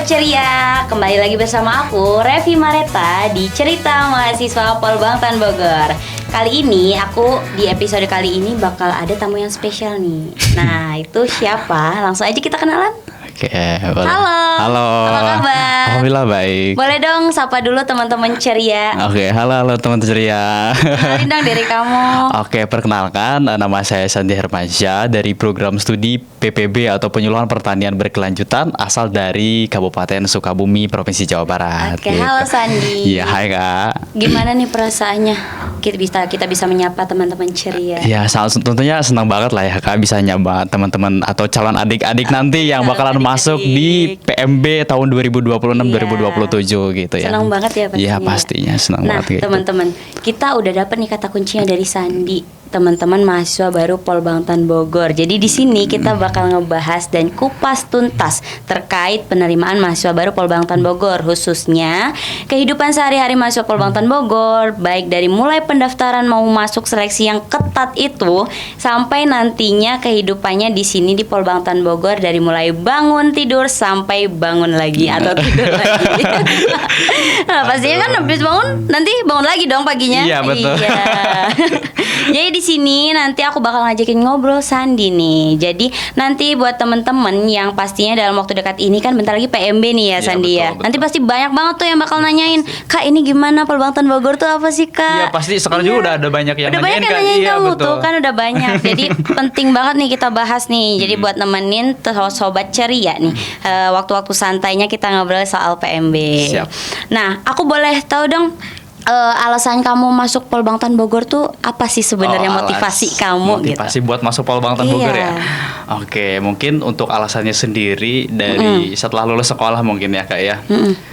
Sobat Ceria, kembali lagi bersama aku, Revi Mareta, di Cerita Mahasiswa Polbangtan Bogor. Kali ini, di episode kali ini bakal ada tamu yang spesial nih. Nah, itu siapa? Langsung aja kita kenalan. Oke, Halo, apa kabar? Alhamdulillah baik. Boleh dong sapa dulu teman-teman Ceria. Oke, halo teman ceria. Kenalin dong diri kamu. Oke, perkenalkan, nama saya Sandi Hermansyah dari program studi PPB atau Penyuluhan Pertanian Berkelanjutan asal dari Kabupaten Sukabumi, Provinsi Jawa Barat. Oke, halo Sandi. Iya, hai Kak. Gimana nih perasaannya? Kita bisa menyapa teman-teman Ceria. Ya, tentunya senang banget lah ya Kak bisa nyapa teman-teman atau calon adik-adik nanti yang bakalan masuk di PMB tahun 2026-2027 gitu ya. Senang banget ya pastinya. Iya, pastinya senang banget gitu. Nah, teman-teman, kita udah dapat nih kata kuncinya dari Sandi. Teman-teman mahasiswa baru Polbangtan Bogor. Jadi di sini kita bakal ngebahas dan kupas tuntas terkait penerimaan mahasiswa baru Polbangtan Bogor, khususnya kehidupan sehari-hari mahasiswa Polbangtan Bogor, baik dari mulai pendaftaran mau masuk seleksi yang ketat itu sampai nantinya kehidupannya di sini di Polbangtan Bogor, dari mulai bangun tidur sampai bangun lagi atau tidur lagi. Nah, pastinya kan habis bangun nanti bangun lagi dong paginya. Iya, betul. Iya. Jadi di sini nanti aku bakal ngajakin ngobrol Sandi nih. Jadi nanti buat temen-temen yang pastinya dalam waktu dekat ini kan bentar lagi PMB nih ya, Sandi ya. Betul. Nanti pasti banyak banget tuh yang bakal nanyain, Kak ini gimana Polbangtan Bogor tuh apa sih Kak? Iya pasti sekarang juga udah ada banyak yang nanyain iya, kamu betul. tuh kan udah banyak. Jadi penting banget nih kita bahas nih. Jadi buat nemenin Sobat Ceria nih, waktu-waktu santainya kita ngobrol soal PMB. Siap. Nah, aku boleh tahu dong, alasan kamu masuk Polbangtan Bogor tuh apa sih sebenarnya, motivasi kamu motivasi gitu? buat masuk Polbangtan Iya. Bogor ya. Oke, mungkin untuk alasannya sendiri dari setelah lulus sekolah mungkin ya Kak ya.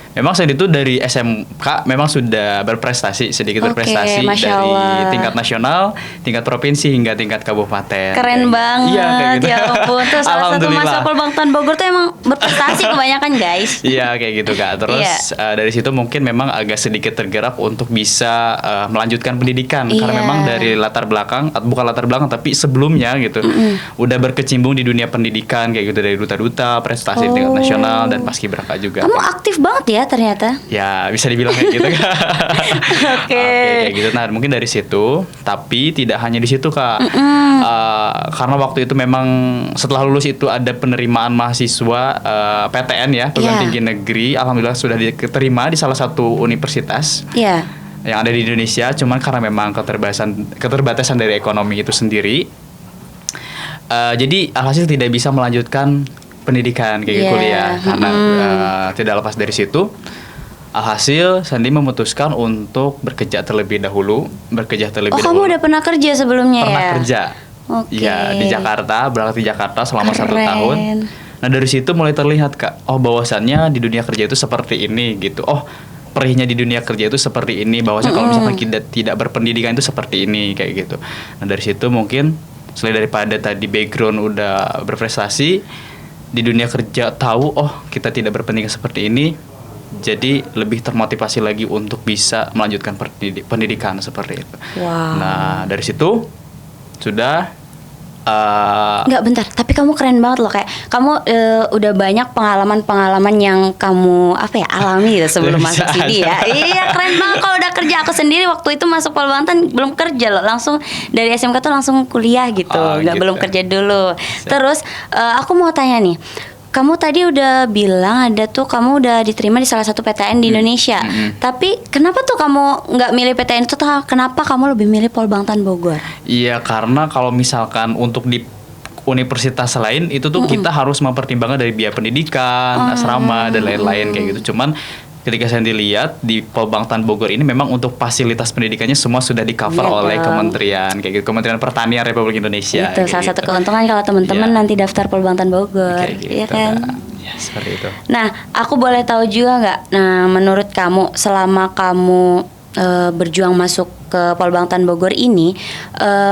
Memang saya itu dari SMK memang sudah berprestasi, sedikit berprestasi Masya dari Allah. tingkat nasional, tingkat provinsi hingga tingkat kabupaten. Keren banget. Iya, kayak gitu. Ya ampun, tuh salah satu Alhamdulillah. masa Polbangtan Bogor tuh emang berprestasi kebanyakan guys. Iya kayak gitu Kak. Terus dari situ mungkin memang agak sedikit tergerak untuk bisa melanjutkan pendidikan karena Iya. memang dari latar belakang, bukan latar belakang tapi sebelumnya gitu udah berkecimpung di dunia pendidikan kayak gitu, dari duta-duta, prestasi tingkat nasional dan paskibraka juga. Kamu aktif banget ya ternyata. Ya bisa dibilang kayak gitu Kak. Oke. Kayak gitu. Nah mungkin dari situ, tapi tidak hanya di situ Kak. Karena waktu itu memang setelah lulus itu ada penerimaan mahasiswa PTN ya, perguruan tinggi negeri. Alhamdulillah sudah diterima di salah satu universitas Iya. yang ada di Indonesia. Cuman karena memang keterbatasan dari ekonomi itu sendiri, jadi alhasil tidak bisa melanjutkan pendidikan kayak kuliah karena tidak lepas dari situ. Alhasil Sandi memutuskan untuk bekerja terlebih dahulu. Kamu udah pernah kerja sebelumnya Pernah ya? kerja. Oke. Ya di Jakarta, berangkat di Jakarta selama 1 Keren. tahun. Nah dari situ mulai terlihat Kak, bahwasannya di dunia kerja itu seperti ini gitu. Perihnya di dunia kerja itu seperti ini. Bahwasanya kalau misalkan kita tidak berpendidikan itu seperti ini kayak gitu. Nah dari situ mungkin selain daripada tadi background udah berprestasi di dunia kerja, tahu kita tidak berpendidikan seperti ini, jadi lebih termotivasi lagi untuk bisa melanjutkan pendidikan seperti itu. Wow. Nah dari situ sudah Enggak, bentar, tapi kamu keren banget loh, kayak kamu udah banyak pengalaman-pengalaman yang kamu alami gitu sebelum masuk sini ya. Iya, keren banget kalau udah kerja. Aku sendiri waktu itu masuk Polbangtan belum kerja loh, langsung dari SMK tuh langsung kuliah gitu. Gitu. Belum kerja dulu. Terus aku mau tanya nih, kamu tadi udah bilang kamu udah diterima di salah satu PTN di Indonesia. Tapi kenapa tuh kamu nggak milih PTN itu? Kenapa kamu lebih milih Polbangtan Bogor? Iya, karena kalau misalkan untuk di universitas lain itu tuh kita harus mempertimbangkan dari biaya pendidikan, asrama dan lain-lain kayak gitu. Cuman ketika saya dilihat di Polbangtan Bogor ini memang untuk fasilitas pendidikannya semua sudah di-cover oleh kementerian kayak gitu, Kementerian Pertanian Republik Indonesia. Itu salah satu keuntungan kalau teman-teman nanti daftar Polbangtan Bogor, iya kan? Ya, seperti itu. Nah, aku boleh tahu juga nggak? Nah, menurut kamu selama kamu berjuang masuk ke Polbangtan Bogor ini,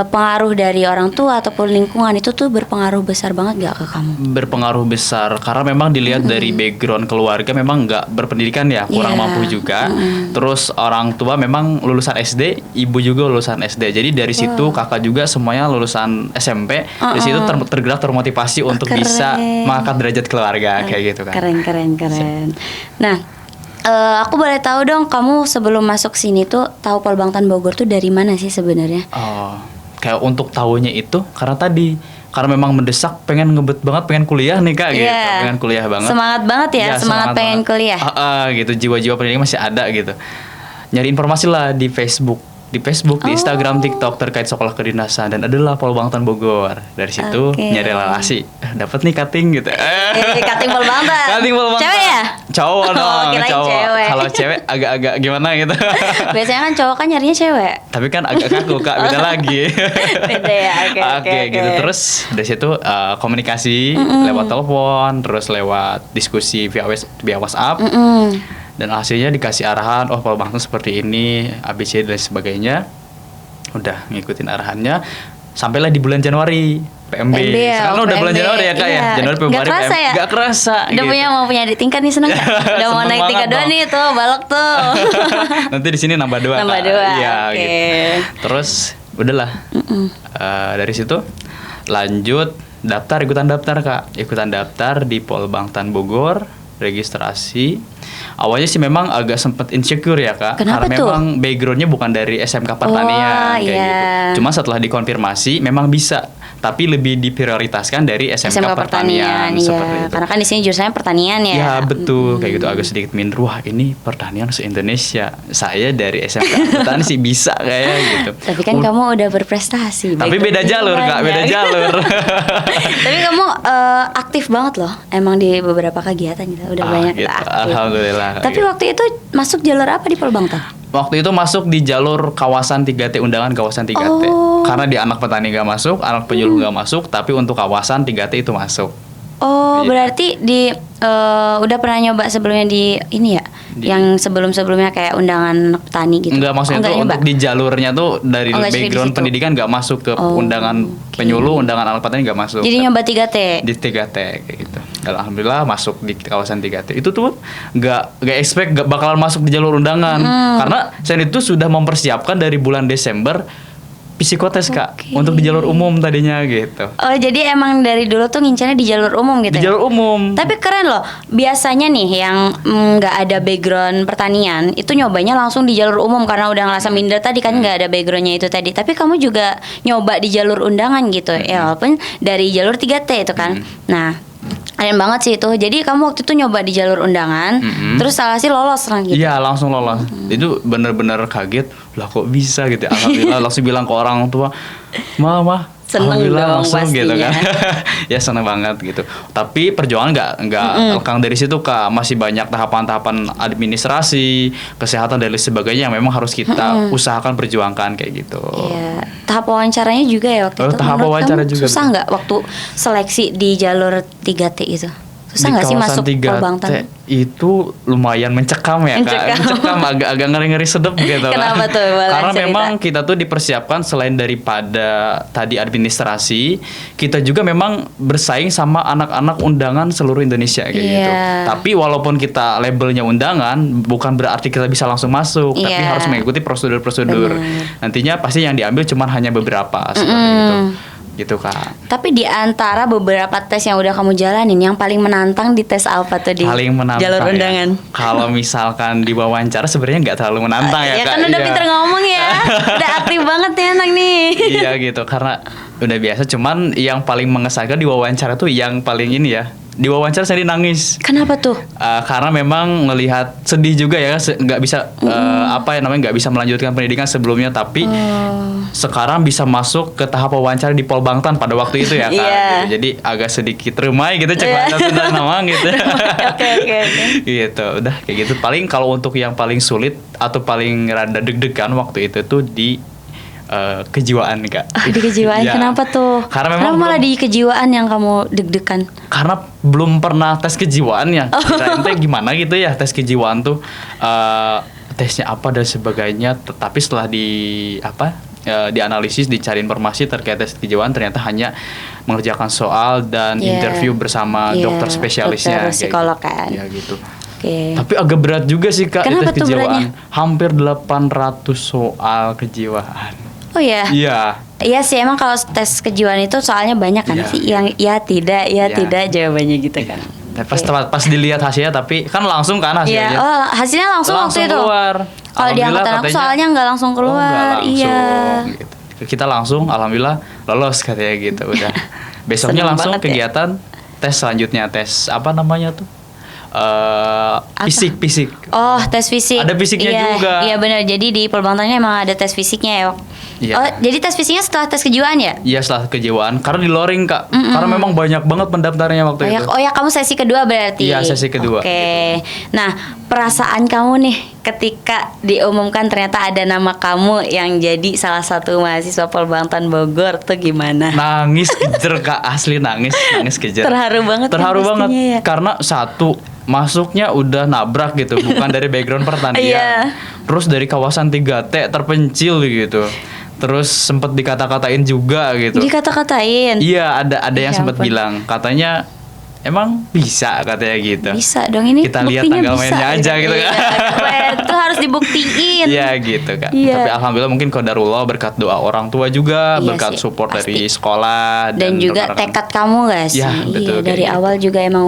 pengaruh dari orang tua ataupun lingkungan itu tuh berpengaruh besar banget gak ke kamu? Berpengaruh besar karena memang dilihat dari background keluarga memang nggak berpendidikan ya, kurang Iya. mampu juga. Terus orang tua memang lulusan SD, ibu juga lulusan SD. Jadi dari situ kakak juga semuanya lulusan SMP. Dari situ tergerak termotivasi untuk Keren. bisa mengangkat derajat keluarga kayak gitu kan. Keren. Nah, aku boleh tahu dong, kamu sebelum masuk sini tuh tahu Polbangtan Bogor tuh dari mana sih sebenarnya? Oh, kayak untuk tahunya itu karena memang mendesak, pengen ngebet banget, pengen kuliah nih kak, gitu, Iya. pengen kuliah banget. Semangat banget ya, semangat pengen banget. kuliah. Gitu, jiwa-jiwa pendidikan masih ada gitu. Nyari informasi lah di Facebook, di Instagram, TikTok terkait sekolah kedinasan dan adalah Polbangtan Bogor. Dari situ Oke. nyari relasi, dapat nih cutting gitu. Cutting Polbangtan. Cutting Polbangtan. Cewek ya? Cowok dong, Oh, kirain cowok. cewek. Kalau cewek agak-agak gimana gitu. Biasanya kan cowok kan nyarinya cewek. Tapi kan agak kaku kak, beda lagi. Beda ya, oke. Gitu. Terus dari situ komunikasi lewat telepon, terus lewat diskusi via WhatsApp. Dan hasilnya dikasih arahan, oh Polbangtan seperti ini, ABC dan sebagainya. Udah ngikutin arahannya. Sampailah di bulan Januari PMB. ya, Sekarang udah bulan PMB. Januari ya kak ya. Iya. Januari Februari Nggak kerasa PMB. ya? Gak kerasa. Udah gitu. mau punya adik tingkat nih, seneng gak? Udah mau Seneng naik banget 3 dong. nih tuh, balok tuh. Nanti di sini nambah 2 Nambah Kak. dua, Iya oke. gitu. Terus udahlah. Dari situ lanjut ikutan daftar di Polbangtan Bogor, registrasi. Awalnya sih memang agak sempet insecure ya kak, Kenapa karena tuh? memang backgroundnya bukan dari SMK Wah, Pertanian kayak iya. gitu. Cuma setelah dikonfirmasi memang bisa, tapi lebih diprioritaskan dari SMK Pertanian iya. seperti itu. Karena kan di sini jurusannya pertanian ya. Ya betul, kayak gitu agak sedikit minder. Wah ini pertanian se-Indonesia, saya dari SMK Pertanian sih bisa kayak gitu. Tapi kan kamu udah berprestasi. Tapi baik beda dari jalur kak, beda semuanya. jalur. Tapi kamu aktif banget loh, emang di beberapa kegiatan gitu. Udah banyak gitu. aktif. Alhamdulillah. Tapi waktu itu masuk jalur apa di Polbangtan? Waktu itu masuk di jalur kawasan 3T, undangan kawasan 3T. Oh. Karena di anak petani gak masuk, anak penyuluh gak masuk, tapi untuk kawasan 3T itu masuk. Oh, Iya. berarti di udah pernah nyoba sebelumnya di ini ya? Yang sebelum-sebelumnya kayak undangan petani gitu. Enggak, maksudnya nggak tuh nyoba? untuk di jalurnya tuh dari Oh, nggak jadi di background situ. pendidikan gak masuk ke Oh, undangan penyuluh, undangan anak petani gak masuk. Jadi nyoba 3T. Di 3T kayak gitu. Dan alhamdulillah masuk di kawasan 3T. Itu tuh gak expect gak bakalan masuk di jalur undangan. Karena saya itu sudah mempersiapkan dari bulan Desember psikotes kak, Oke. untuk di jalur umum tadinya gitu. Oh, jadi emang dari dulu tuh ngincernya di jalur umum gitu Di ya? jalur umum. Tapi keren loh. Biasanya nih yang nggak ada background pertanian itu nyobanya langsung di jalur umum karena udah ngerasa minder tadi kan nggak ada backgroundnya itu tadi. Tapi kamu juga nyoba di jalur undangan gitu ya, walaupun dari jalur 3T itu kan. Nah, keren banget sih itu. Jadi kamu waktu itu nyoba di jalur undangan, terus salah sih lolos lah gitu. Iya langsung lolos. Itu bener-bener kaget. Lah kok bisa gitu. Alhamdulillah langsung bilang ke orang tua, Mama Seneng alhamdulillah dong masuk gitu pastinya. kan. Ya seneng banget gitu. Tapi perjuangan nggak lekang dari situ kak. Masih banyak tahapan-tahapan administrasi, kesehatan dan lain sebagainya yang memang harus kita usahakan perjuangkan kayak gitu. Iya, tahap wawancaranya juga ya waktu Oh, itu. tahap Menurut wawancara kamu juga. susah nggak waktu seleksi di jalur 3T itu? Susah Di nggak sih kawasan masuk 3T Polbangtan? itu lumayan mencekam ya kak. Mencekam agak ngeri-ngeri sedep gitu. Kenapa tuh? Boleh Karena cerita. memang kita tuh dipersiapkan selain daripada tadi administrasi, kita juga memang bersaing sama anak-anak undangan seluruh Indonesia kayak gitu. Iya. Tapi walaupun kita labelnya undangan, bukan berarti kita bisa langsung masuk, tapi Iya. harus mengikuti prosedur-prosedur. Benar. Nantinya pasti yang diambil cuman hanya beberapa seperti itu. Gitu kak. Tapi di antara beberapa tes yang udah kamu jalanin, yang paling menantang di tes apa tuh di Paling menantang jalur ya. undangan? Kalau misalkan di wawancara sebenarnya nggak terlalu menantang ya, Ya kak. kan udah Iya. pinter ngomong ya, udah aktif banget ya anak nih. Iya gitu, karena udah biasa. Cuman yang paling mengesankan di wawancara tuh yang paling ini ya. Di wawancara saya nangis. Kenapa tuh? Karena memang melihat sedih juga ya, nggak bisa nggak bisa melanjutkan pendidikan sebelumnya, tapi sekarang bisa masuk ke tahap wawancara di Polbangtan pada waktu itu ya kak. Iya. Gitu. Jadi agak sedikit remai gitu, cek bahasa Sunda namang gitu. Oke. Gitu, udah kayak gitu. Paling kalau untuk yang paling sulit atau paling rada deg-degan waktu itu tuh di kejiwaan kak. Di kejiwaan Ya. kenapa tuh? Karena memang Kenapa malah belum- di kejiwaan yang kamu deg-degan? Karena belum pernah tes kejiwaan ya. Oh. Kirain teh gimana gitu ya tes kejiwaan tuh. tesnya apa dan sebagainya. Tetapi setelah dianalisis, dicari informasi terkait tes kejiwaan, ternyata hanya mengerjakan soal dan interview bersama dokter spesialisnya, dokter psikolog kan. Ya gitu. Oke. Tapi agak berat juga sih Kak, Kenapa tes tuh kejiwaan. Hampir 800 soal kejiwaan. Oh ya. Iya. Iya sih, emang kalau tes kejiwaan itu soalnya banyak kan Iya. sih yang ya tidak, ya tidak jawabannya gitu kan. Pas dilihat hasilnya, tapi kan langsung kan hasilnya. Iya, oh hasilnya langsung waktu itu. keluar. Kalau di Alhamdulillah angkatan aku katanya, soalnya nggak langsung oh, keluar. nggak langsung, Iya. gitu. Kita langsung, alhamdulillah lolos katanya gitu. Udah. Besoknya Seneng langsung banget ya. kegiatan tes selanjutnya, tes apa namanya tuh? Fisik. Oh, tes fisik. Ada fisiknya Iya, juga. Iya benar. Jadi di Polbangtannya emang ada tes fisiknya ya. Iya. Oh, jadi tes fisiknya setelah tes kejiwaan ya? Iya, setelah kejiwaan, karena di luring Kak. Karena memang banyak banget pendaftarnya waktu itu. Oh ya, kamu sesi kedua berarti. Iya, sesi kedua, Oke. Nah, perasaan kamu nih ketika diumumkan ternyata ada nama kamu yang jadi salah satu mahasiswa Polbangtan Bogor tuh gimana? Nangis kejer Kak, asli nangis kejer. Terharu banget. Terharu kan banget pastinya ya? karena satu, masuknya udah nabrak gitu, bukan dari background pertanian. Iya. Terus dari kawasan 3T terpencil gitu. Terus sempet dikata-katain juga gitu. Dikata-katain. Iya, ada yang Ya sempat ampun. bilang, katanya emang bisa katanya gitu. Bisa dong, ini Kita lihat buktinya tanggal bisa, mainnya aja gitu Iya, kan. keren. Itu harus dibuktiin. Iya gitu kan. Iya. Tapi alhamdulillah mungkin qadarullah berkat doa orang tua juga, Iya berkat sih, support pasti. dari sekolah Dan juga rekan-rekan. tekad kamu gak sih? Ya, betul, Iya, dari kayak gitu. awal juga emang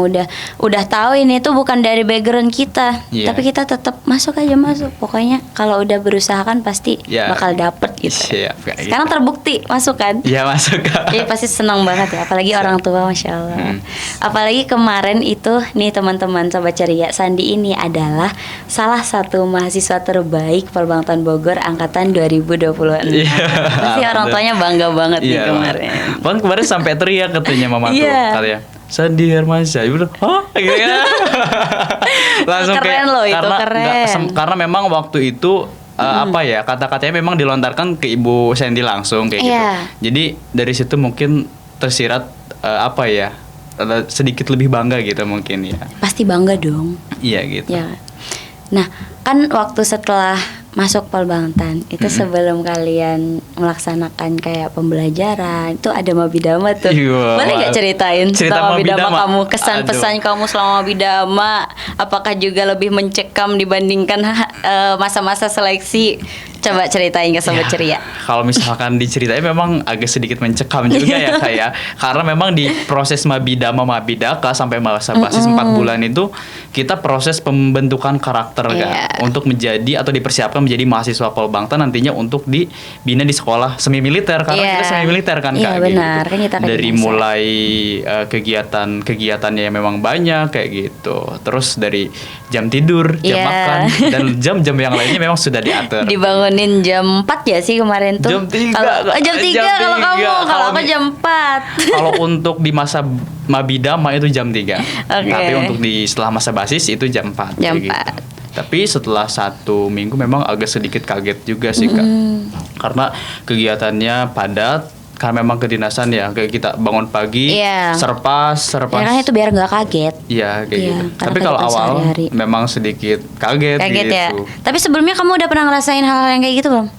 udah tahu ini tuh bukan dari background kita, Iya. tapi kita tetap masuk aja masuk. Pokoknya kalau udah berusaha kan pasti Ya. bakal dapet gitu. Siap, kayak Sekarang gitu. terbukti masuk kan? Iya masuk Kak. Jadi pasti senang banget ya, apalagi orang tua, masya Allah. Apalagi kemarin itu nih teman-teman Sobat Ceria, Sandi ini adalah salah satu mahasiswa terbaik Polbangtan Bogor angkatan 2026. Iya. Pasti orang tuanya bangga banget nih kemarin. Bahkan kemarin sampai teriak katanya mama tuh, Iya. katanya Sandi Hermansyah. Ibu bilang, hah? Gitu kan. Langsung Keren kayak, loh itu, karena keren. karena memang waktu itu apa ya, kata-katanya memang dilontarkan ke Ibu Sandy langsung kayak gitu. Iya. Jadi dari situ mungkin tersirat apa ya, sedikit lebih bangga gitu mungkin ya. Pasti bangga dong. Iya gitu. Ya. Nah, kan waktu setelah masuk Polbangtan itu sebelum kalian melaksanakan kayak pembelajaran itu ada Mabidama tuh. Iya, Boleh nggak ceritain cerita tentang Mabidama Mabidama? kamu, kesan-pesan kamu selama Mabidama? Apakah juga lebih mencekam dibandingkan masa-masa seleksi? Coba ceritain ke Sobat Ya, Ceria. Kalau misalkan diceritain memang agak sedikit mencekam juga ya kayak, karena memang di proses Mabidama Mabidaka sampai masa basis 4 bulan itu kita proses pembentukan karakter Iya. kan, untuk menjadi atau dipersiapkan menjadi mahasiswa Polbangtan nantinya untuk dibina di sekolah semi militer, karena Iya. kita semi militer kan Iya, Kak, benar. gitu. Kan kita Dari kedinasan. mulai kegiatannya yang memang banyak kayak gitu, terus dari jam tidur, jam Iya. makan, dan jam-jam yang lainnya memang sudah diatur. Dibangunin jam 4 ya sih kemarin tuh. Jam 3, Kalau Kak. jam 3 Jam kalau 3. kamu, kalau Kalau aku mi- jam 4. Kalau untuk di masa Mabidama itu jam 3. Oke. Tapi untuk di setelah masa basis itu jam 4. Jam kayak 4. Tapi setelah 1 minggu memang agak sedikit kaget juga sih Kak. Karena kegiatannya padat, karena memang kedinasan ya, kayak kita bangun pagi, Iya. serpas. Ya kan itu biar nggak kaget. Iya kayak Iya, gitu. karena Tapi kalau kehidupan awal sehari-hari. memang sedikit kaget Kaget gitu. ya. Tapi sebelumnya kamu udah pernah ngerasain hal-hal yang kayak gitu belum?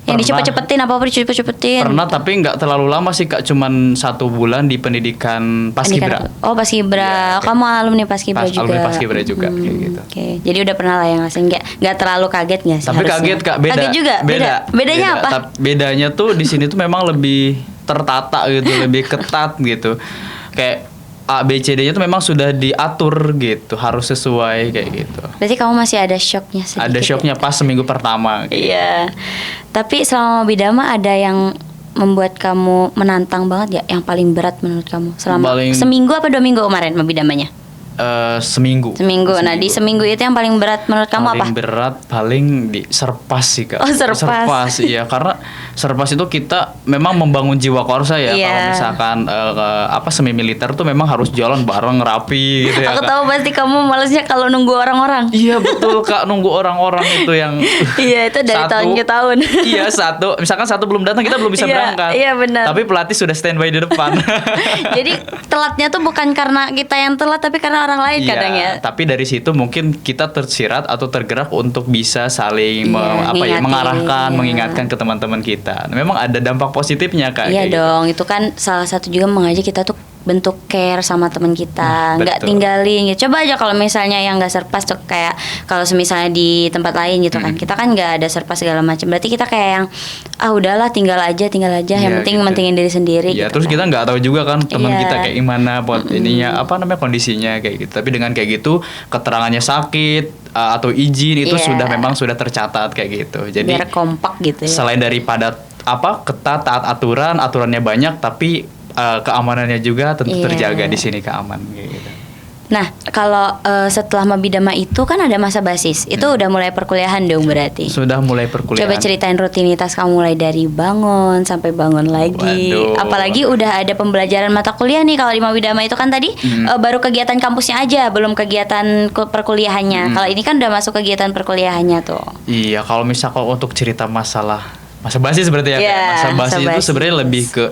Yang Pernah. dicepet-cepetin, apa-apa dicepet-cepetin. Pernah, tapi nggak terlalu lama sih Kak, cuman 1 bulan di pendidikan Paskibra. Oh, Paskibra. Iya, Kamu alumni Paskibra juga. Alumni Paskibra juga kayak gitu. Oke. Jadi udah pernah lah yang ngerasain, nggak terlalu kaget nggak sih? Tapi harusnya? kaget Kak, beda. Kaget juga. Bedanya apa? Bedanya tuh di sini tuh memang lebih tertata gitu, lebih ketat gitu. Kayak A, B, C, D-nya tuh memang sudah diatur gitu, harus sesuai kayak gitu. Berarti kamu masih ada shocknya sedikit. Ada shocknya pas seminggu pertama. Gitu. Iya. Tapi selama Bidama ada yang membuat kamu menantang banget ya? Yang paling berat menurut kamu selama seminggu apa 2 minggu kemarin Bidamanya? Seminggu. Nah, di seminggu itu yang paling berat menurut kamu apa? Paling berat paling di serpas sih Kak. Oh, serpas. Iya, karena serpas itu kita memang membangun jiwa korsa ya. Iya. Kalau misalkan semi militer tuh memang harus jalan bareng rapi gitu ya. Aku Kak. tahu pasti kamu malesnya kalau nunggu orang-orang. Iya betul Kak, nunggu orang-orang itu yang Iya, itu dari tahun ke tahun. Iya, misalkan satu belum datang, kita belum bisa Iya, berangkat. iya, benar. Tapi pelatih sudah standby di depan. Jadi telatnya tuh bukan karena kita yang telat, tapi karena orang lain kadang ya. Tapi dari situ mungkin kita tersirat atau tergerak untuk bisa saling Ngingatin, mengarahkan, iya. mengingatkan ke teman-teman kita. Memang ada dampak positifnya Kak. Iya kayak gitu. dong, itu kan salah satu juga mengajak kita tuh bentuk care sama teman kita, nggak betul. tinggalin gitu. Coba aja kalau misalnya yang nggak surpass tuh kayak kalau misalnya di tempat lain gitu kan, kita kan nggak ada surpass segala macam. Berarti kita kayak yang udahlah tinggal aja, yang Iya, penting gitu. mentingin diri sendiri. Iya, gitu terus kan. kita nggak tahu juga kan teman Iya. kita kayak gimana buat ininya apa namanya kondisinya kayak gitu. Tapi dengan kayak gitu keterangannya sakit atau izin itu Iya. memang sudah tercatat kayak gitu. Jadi biar kompak gitu ya. selain daripada ketat taat aturannya banyak tapi keamanannya juga tentu Iya. terjaga di sini keamanan kayak gitu. Nah, kalau setelah Mabidama itu kan ada masa basis. Itu udah mulai perkuliahan dong berarti. Sudah mulai perkuliahan. Coba ceritain rutinitas kamu mulai dari bangun sampai bangun lagi. Waduh. Apalagi udah ada pembelajaran mata kuliah nih kalau di Mabidama itu kan tadi baru kegiatan kampusnya aja, belum kegiatan perkuliahannya. Kalau ini kan udah masuk kegiatan perkuliahannya tuh. Iya, kalau misalkan untuk cerita masalah masa basis berarti ya, Iya, Kak. Masa basis masa itu basis. sebenarnya lebih ke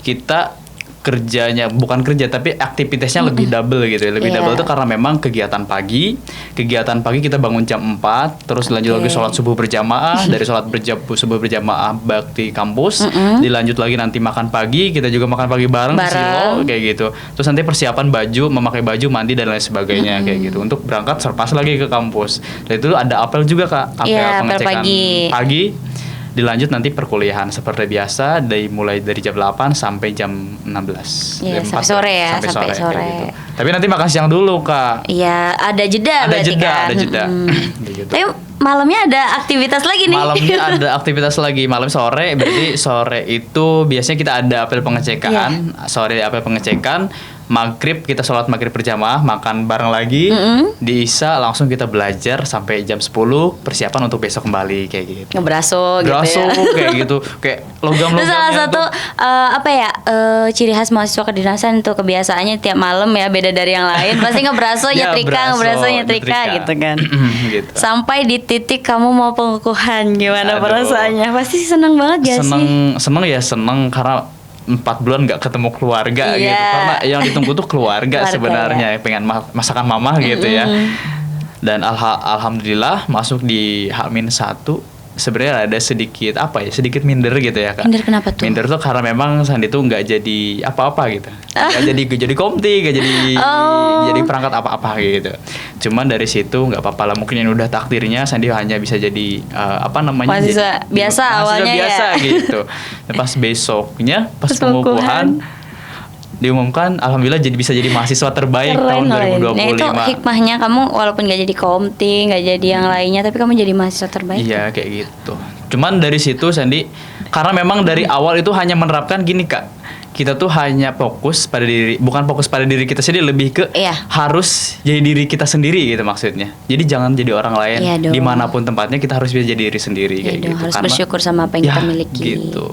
kita kerjanya bukan kerja tapi aktivitasnya lebih double gitu ya. Lebih Iya. double itu karena memang kegiatan pagi kita bangun jam 4 terus lanjut lagi sholat subuh berjamaah, dari sholat subuh berjamaah bakti kampus, dilanjut lagi nanti makan pagi, kita juga makan pagi bareng di Silo kayak gitu. Terus nanti persiapan baju, memakai baju, mandi dan lain sebagainya kayak gitu. Untuk berangkat serpas lagi ke kampus. Dan itu ada apel juga Kak, apel Iya, apel pengecekan pagi. dilanjut nanti perkuliahan seperti biasa mulai dari jam 8 sampai jam 16. Iya, Jam sampai 4, sore ya, sampai kayak sore. gitu. Tapi nanti makan siang dulu Kak. Iya, ada jeda berarti kan. Ada jeda. Kayak gitu. Tapi malamnya ada aktivitas lagi nih. Malamnya ada aktivitas lagi, malam sore, berarti sore itu biasanya kita ada apel pengecekan, sore apel pengecekan, maghrib kita sholat maghrib berjamaah, makan bareng lagi, di Isya langsung kita belajar sampai jam 10, persiapan untuk besok kembali kayak gitu. Ngebraso gitu Braso ya. kayak gitu, kayak logam-logam. Terus salah satu ciri khas mahasiswa kedinasan tuh kebiasaannya tiap malam ya beda dari yang lain. Pasti ngebraso Ya, nyetrika, ngebraso braso, nyetrika gitu kan. gitu. Sampai di titik kamu mau pengukuhan, gimana Aduh. perasaannya? Pasti seneng banget gak sih? seneng karena 4 bulan nggak ketemu keluarga Iya. gitu, karena yang ditunggu tuh keluarga Keluarga, sebenarnya, pengen masakan mama gitu ya. Dan alhamdulillah masuk di H-1 sebenarnya ada sedikit sedikit minder gitu ya Kak. Minder kenapa tuh? Minder tuh karena memang Sandi tuh nggak jadi apa-apa gitu, nggak jadi komti, nggak jadi perangkat apa-apa gitu. Cuman dari situ nggak apa-apa lah, mungkin yang udah takdirnya Sandi hanya bisa jadi Mahasiswa biasa awalnya biasa ya. gitu. Dan pas besoknya pas Pas pengukuhan diumumkan alhamdulillah bisa jadi mahasiswa terbaik tahun Keren. 2025. Nah itu hikmahnya kamu walaupun gak jadi komti, gak jadi yang lainnya, tapi kamu jadi mahasiswa terbaik. Iya kayak gitu. Cuman dari situ Sandi, karena memang dari awal itu hanya menerapkan gini Kak, kita tuh hanya fokus pada diri, bukan fokus pada diri kita sendiri, lebih ke Iya. harus jadi diri kita sendiri gitu maksudnya. Jadi jangan jadi orang lain, Iya dong. dimanapun tempatnya kita harus bisa jadi diri sendiri Iya kayak dong, gitu. harus bersyukur sama apa yang kita miliki. Gitu.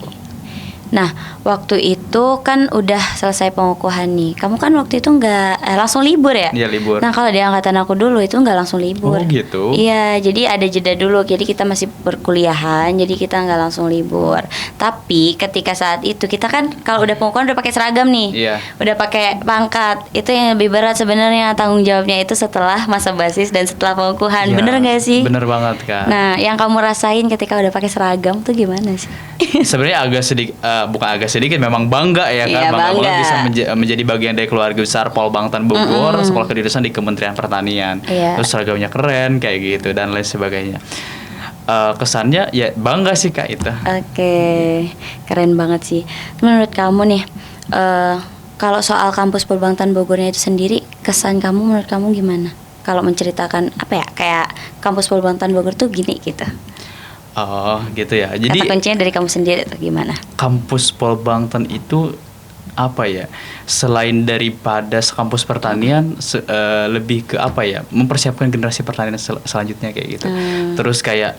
Nah, waktu itu kan udah selesai pengukuhan nih. Kamu kan waktu itu nggak langsung libur ya? Iya, libur. Nah, kalau di angkatan aku dulu itu nggak langsung libur. Oh, gitu. Iya, jadi ada jeda dulu. Jadi kita masih perkuliahan, jadi kita nggak langsung libur. Tapi ketika saat itu kita kan kalau udah pengukuhan udah pakai seragam nih, Iya. udah pakai pangkat. Itu yang lebih berat sebenarnya tanggung jawabnya itu setelah masa basis dan setelah pengukuhan. Iya, Bener nggak sih? Bener banget Kak. Nah, yang kamu rasain ketika udah pakai seragam tuh gimana sih? Sebenarnya bukan agak sedikit, memang bangga ya kan, Iya, bangga. bisa menjadi bagian dari keluarga besar Pol Bangtan Bogor, sekolah kedinasan di Kementerian Pertanian. Iya. Terus seragamnya keren kayak gitu dan lain sebagainya. Kesannya ya bangga sih Kak itu. Oke, keren banget sih. Menurut kamu nih, kalau soal kampus Polbangtan Bogornya itu sendiri, kesan kamu menurut kamu gimana? Kalau menceritakan apa ya, kayak kampus Polbangtan Bogor tuh gini gitu. Oh gitu ya. Jadi Kata kuncinya dari kamu sendiri tuh gimana? kampus Pol Bangtan itu apa ya? Selain daripada kampus pertanian, lebih ke apa ya? Mempersiapkan generasi pertanian selanjutnya kayak gitu. Terus kayak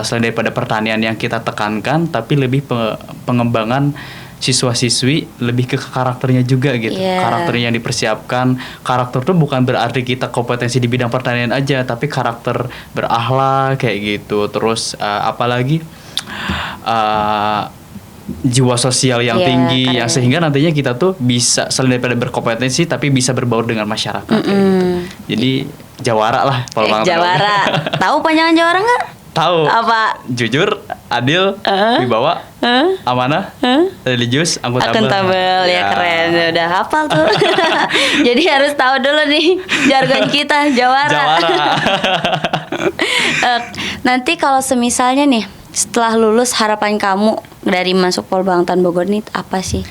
selain daripada pertanian yang kita tekankan, tapi lebih pengembangan siswa-siswi lebih ke karakternya juga gitu. Iya. Karakternya yang dipersiapkan. Karakter tuh bukan berarti kita kompetensi di bidang pertanian aja, tapi karakter berakhlak kayak gitu. Terus apalagi jiwa sosial yang Iya, tinggi, keren. yang sehingga nantinya kita tuh bisa selain daripada berkompetensi tapi bisa berbaur dengan masyarakat kayak gitu. Jadi jawara lah Polbang Jawara. Tahu panjangan Jawara nggak? Tahu. Apa? Jujur, adil, wibawa, amanah, religius, Akuntabel ya keren, udah hafal tuh. Jadi harus tahu dulu nih jargon kita Jawara. Jawara. Nanti kalau semisalnya nih setelah lulus harapan kamu dari masuk Polbangtan Bogor nih apa sih?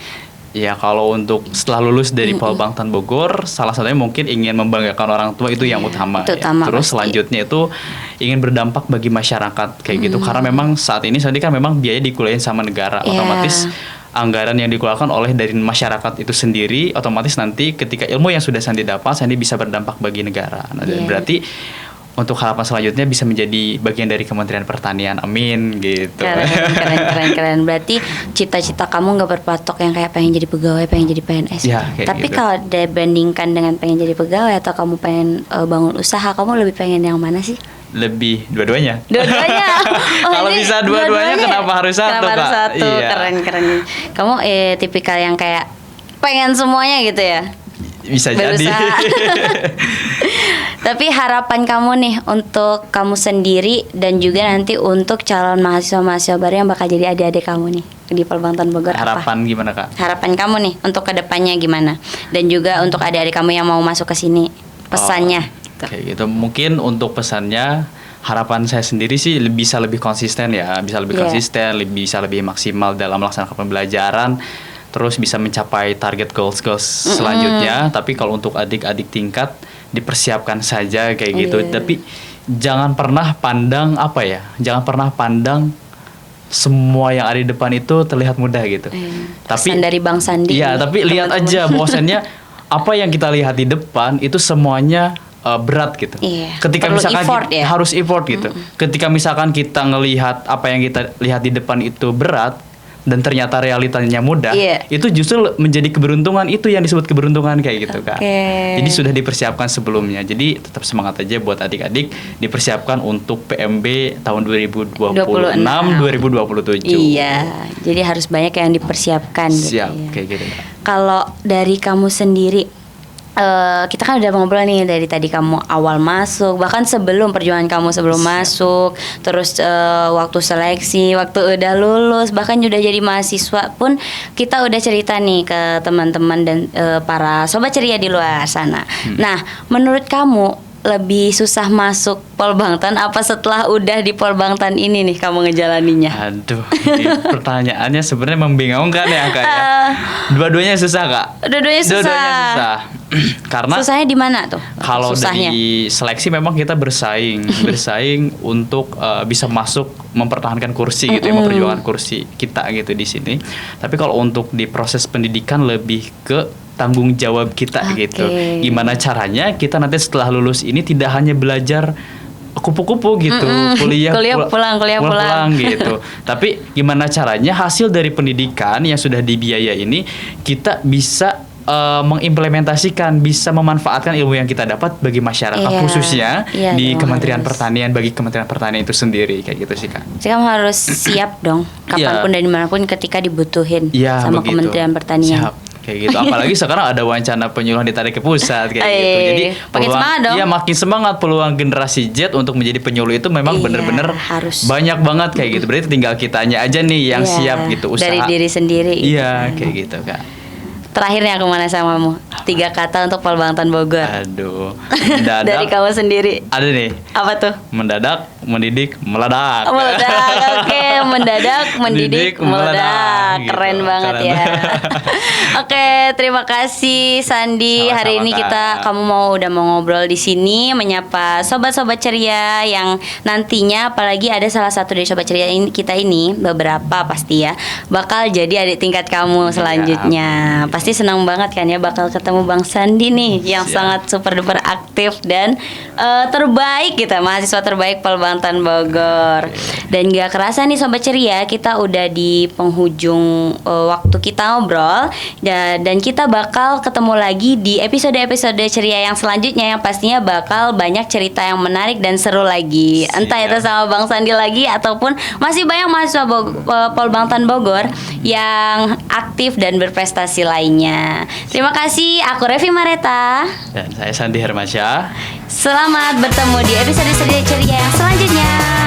Ya kalau untuk setelah lulus dari Polbangtan Bogor, salah satunya mungkin ingin membanggakan orang tua itu yang utama. Itu Ya. utama Terus pasti. selanjutnya itu ingin berdampak bagi masyarakat kayak gitu. Karena memang saat ini Sandi kan memang biaya dikuliahin sama negara, Iya. otomatis anggaran yang dikeluarkan oleh dari masyarakat itu sendiri, otomatis nanti ketika ilmu yang sudah Sandi dapat, Sandi bisa berdampak bagi negara. Nah, dan Iya. berarti untuk harapan selanjutnya bisa menjadi bagian dari Kementerian Pertanian. Amin gitu. Keren. Berarti cita-cita kamu nggak berpatok yang kayak pengen jadi pegawai, pengen jadi PNS. Ya, kayak Tapi gitu. kalau dibandingkan dengan pengen jadi pegawai atau kamu pengen bangun usaha, kamu lebih pengen yang mana sih? Lebih dua-duanya. Dua-duanya. Kalau ini bisa dua-duanya, kenapa harus satu, Kenapa harus Kak? satu? Iya. Keren. Kamu tipikal yang kayak pengen semuanya gitu ya? Bisa jadi. Berusaha. Tapi harapan kamu nih untuk kamu sendiri dan juga nanti untuk calon mahasiswa-mahasiswa baru yang bakal jadi adik-adik kamu nih di Polbangtan Bogor apa? Harapan gimana Kak? Harapan kamu nih untuk kedepannya gimana? Dan juga untuk adik-adik kamu yang mau masuk ke sini pesannya. Gitu. Kayak gitu. Mungkin untuk pesannya, harapan saya sendiri sih bisa lebih konsisten ya, bisa lebih Iya. konsisten, bisa lebih maksimal dalam melaksanakan pembelajaran, terus bisa mencapai target goals selanjutnya. Tapi kalau untuk adik-adik tingkat dipersiapkan saja kayak gitu. Iya. Tapi jangan pernah pandang Jangan pernah pandang semua yang ada di depan itu terlihat mudah gitu. Pesan dari Bang Sandi. Iya, nih, tapi lihat teman-teman. aja bahwasannya apa yang kita lihat di depan itu semuanya berat gitu. Iya, Ketika perlu misalkan effort ya. harus effort gitu. Ketika misalkan kita ngelihat apa yang kita lihat di depan itu berat dan ternyata realitanya mudah, Iya. itu justru menjadi keberuntungan, itu yang disebut keberuntungan kayak gitu Kak. Oke. Jadi sudah dipersiapkan sebelumnya. Jadi tetap semangat aja buat adik-adik, dipersiapkan untuk PMB tahun 2027. Iya, jadi harus banyak yang dipersiapkan. Siap gitu, ya. kayak gitu Kak. Kalau dari kamu sendiri, kita kan udah ngobrol nih dari tadi kamu awal masuk, bahkan sebelum perjuangan kamu sebelum masuk, terus waktu seleksi, waktu udah lulus, bahkan udah jadi mahasiswa pun kita udah cerita nih ke teman-teman dan para sobat ceria di luar sana. Nah, menurut kamu lebih susah masuk Polbangtan apa setelah udah di Polbangtan ini nih kamu ngejalaninya? Aduh, ini pertanyaannya sebenarnya membingungkan ya Kak ya. Dua-duanya susah Kak. Dua-duanya susah. Dua-duanya susah. Karena Susahnya di mana tuh? kalau Susahnya. dari seleksi memang kita bersaing untuk bisa masuk mempertahankan kursi gitu ya, memperjuangkan kursi kita gitu di sini. Tapi kalau untuk di proses pendidikan lebih ke tanggung jawab kita Oke. gitu. Gimana caranya kita nanti setelah lulus ini tidak hanya belajar kupu-kupu gitu, kuliah pulang gitu. Tapi gimana caranya hasil dari pendidikan yang sudah dibiaya ini kita bisa mengimplementasikan, bisa memanfaatkan ilmu yang kita dapat bagi masyarakat, Iya. khususnya Iya, di dong, Kementerian harus. Pertanian, bagi Kementerian Pertanian itu sendiri kayak gitu sih Kak. Jadi kamu harus siap dong, kapanpun dan dimanapun ketika dibutuhin Iya, sama begitu. Kementerian Pertanian. Siap. Kayak gitu. Apalagi sekarang ada wacana penyuluhan ditarik ke pusat kayak gitu. Jadi makin semangat dong. Iya, makin semangat peluang generasi Z untuk menjadi penyuluh itu memang Iya, bener-bener harus. banyak banget kayak gitu. Berarti tinggal kitanya aja nih yang Iya, siap gitu usaha. dari diri sendiri. gitu Iya, kan. kayak gitu Kak. Terakhirnya aku mana samamu? 3 kata untuk Polbangtan Bogor. Aduh. Dari Mendadak. kamu sendiri. Ada nih. Apa tuh? Mendadak, mendidik, meledak. Meledak, oke. Mendadak, mendidik, Mendidik, meledak. meledak, gitu. Keren banget Keren. ya. Oke, terima kasih Sandi. Sama-sama, Hari ini Kak. kamu udah mau ngobrol di sini, menyapa sobat-sobat ceria yang nantinya, apalagi ada salah satu dari sobat ceria kita ini, beberapa pasti ya, bakal jadi adik tingkat kamu selanjutnya. Pasti pasti senang banget kan ya bakal ketemu Bang Sandi nih yang Siap. sangat super duper aktif dan terbaik gitu, mahasiswa terbaik Polbangtan Bogor. Dan gak kerasa nih Sobat Ceria, kita udah di penghujung waktu kita ngobrol dan kita bakal ketemu lagi di episode-episode ceria yang selanjutnya yang pastinya bakal banyak cerita yang menarik dan seru lagi. Entah Siap. itu sama Bang Sandi lagi ataupun masih banyak mahasiswa Polbangtan Bogor yang aktif dan berprestasi lainnya. Terima kasih, aku Revi Mareta. Dan saya Sandi Hermansyah. Selamat bertemu di episode ceria yang selanjutnya.